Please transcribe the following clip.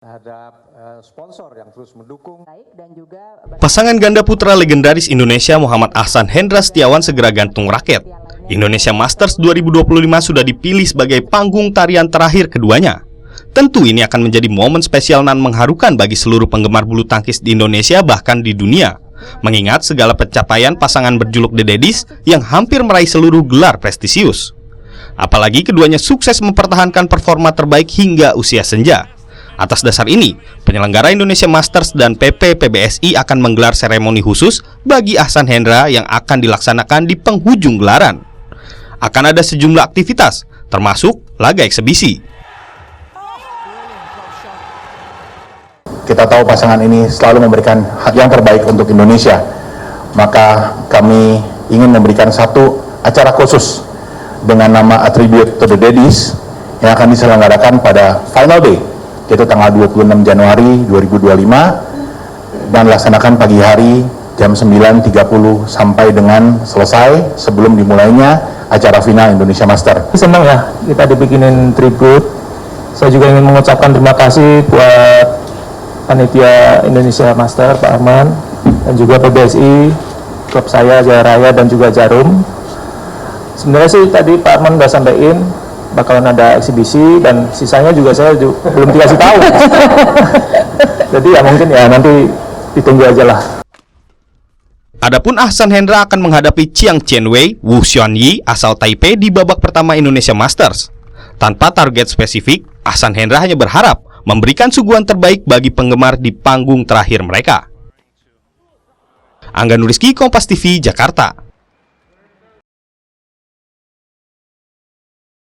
terhadap sponsor yang terus mendukung. Pasangan ganda putra legendaris Indonesia Muhammad Ahsan Hendra Setiawan segera gantung raket. Indonesia Masters 2025 sudah dipilih sebagai panggung tarian terakhir keduanya. Tentu ini akan menjadi momen spesial dan mengharukan bagi seluruh penggemar bulu tangkis di Indonesia bahkan di dunia. Mengingat segala pencapaian pasangan berjuluk The Daddies yang hampir meraih seluruh gelar prestisius. Apalagi keduanya sukses mempertahankan performa terbaik hingga usia senja. Atas dasar ini, penyelenggara Indonesia Masters dan PP PBSI akan menggelar seremoni khusus bagi Ahsan Hendra yang akan dilaksanakan di penghujung gelaran. Akan ada sejumlah aktivitas, termasuk laga eksibisi. Kita tahu pasangan ini selalu memberikan yang terbaik untuk Indonesia. Maka kami ingin memberikan satu acara khusus dengan nama A Tribute to the Daddies yang akan diselenggarakan pada final day, yaitu tanggal 26 Januari 2025 dan dilaksanakan pagi hari jam 9.30 sampai dengan selesai sebelum dimulainya acara final Indonesia Master. Senang ya kita dibikinin tribute. Saya juga ingin mengucapkan terima kasih buat panitia Indonesia Master, Pak Arman, dan juga PBSI, klub saya Jaya Raya dan juga Jarum. Sebenarnya sih tadi Pak Arman udah sampaikan bakalan ada eksibisi dan sisanya juga saya belum dikasih tahu. Jadi ya mungkin ya nanti ditunggu aja lah. Adapun Ahsan Hendra akan menghadapi Chiang Chien-Wei Wu Xuanyi asal Taipei di babak pertama Indonesia Masters. Tanpa target spesifik, Ahsan Hendra hanya berharap memberikan suguhan terbaik bagi penggemar di panggung terakhir mereka. Angga Nuriski, Kompas TV, Jakarta.